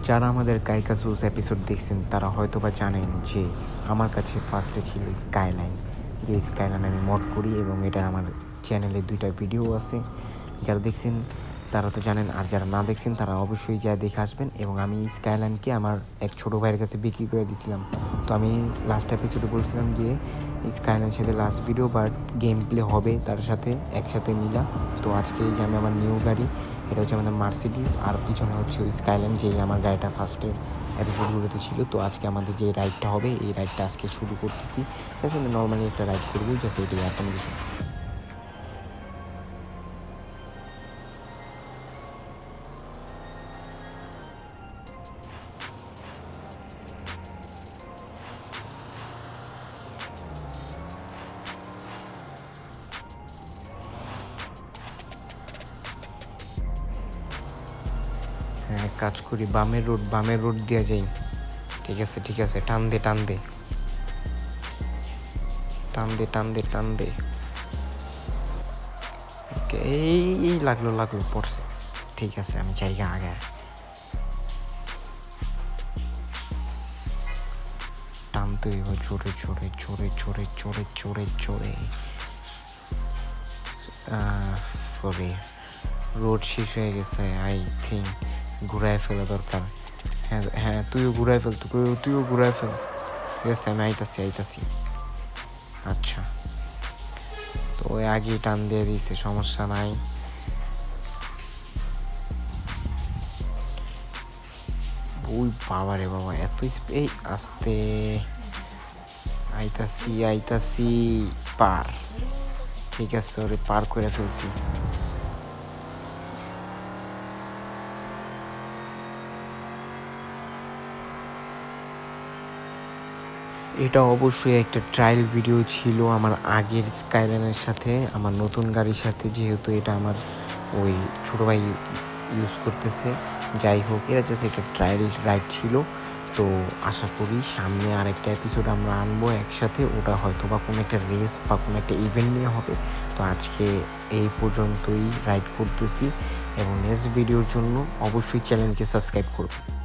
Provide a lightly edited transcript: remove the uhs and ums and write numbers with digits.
যারা আমাদের কাইকাসুস এপিসোড দেখছেন তারা হয়তো বা জানেন যে আমার কাছে ফার্স্টে ছিল স্কাইলাইন। যে স্কাইলাইন আমি মড করি এবং এটার আমার চ্যানেলে 2টা ভিডিও আছে। যারা দেখছেন তারা তো জানেন, আর যারা না দেখছেন তারা অবশ্যই যা দেখে আসবেন। এবং আমি স্কাইলাইনকে আমার এক ছোটো ভাইয়ের কাছে বিক্রি করে দিয়েছিলাম। তো আমি লাস্ট এপিসোডে বলছিলাম যে স্কাইলাইনের সাথে last video but game play হবে তার সাথে একসাথে মিলা। তো আজকে এই যে আমি আমার নিউ গাড়ি, এটা হচ্ছে আমাদের মার্সিডিজ, আর পিছনে হচ্ছে ওই স্কাইলাইন, যেই আমার গাড়িটা ফার্স্টের এপিসোডগুলোতে ছিল। তো আজকে আমাদের যে রাইডটা হবে এই রাইডটা আজকে শুরু করতেছি। জাস্ট আমি নর্মালি একটা রাইড করবো, জাস্ট এটাই আর কোনো কিছু। হ্যাঁ, কাজ করি বামের রোড দিয়ে যাই। ঠিক আছে, টান দে। ওকে, এই লাগলো পড়ছে। ঠিক আছে, আমি জায়গা আগে টানতে হইব জোরে। রোড শেষ হয়ে গেছে, আই থিঙ্ক ঘুরায় ফেলা দরকার। হ্যাঁ, তুইও ঘুরায় ফেল। ঠিক আছে, আমি আইতাছি। আচ্ছা, তো ওই আগেই টান দিয়ে দিয়েছে, সমস্যা নাই। ওই বাবা রে বাবা, এত এই আস্তে। আইতাছি পার। ঠিক আছে, ওরে পার করে ফেলছি। এটা অবশ্যই একটা ট্রায়াল ভিডিও ছিল আমার আগের স্কাইলাইনের সাথে, আমার নতুন গাড়ির সাথে, যেহেতু এটা আমার ওই ছোটো ভাই ইউজ করতেছে। যাই হোক, এটা জাস্ট একটা ট্রায়াল রাইড ছিল। তো আশা করি সামনে আরেকটা এপিসোড আমরা আনবো একসাথে, ওটা হয়তো বা কোনো একটা রেস বা কোনো একটা ইভেন্ট নিয়ে হবে। তো আজকে এই পর্যন্তই রাইড করতেছি, এবং নেক্সট ভিডিওর জন্য অবশ্যই চ্যানেলকে সাবস্ক্রাইব করবো।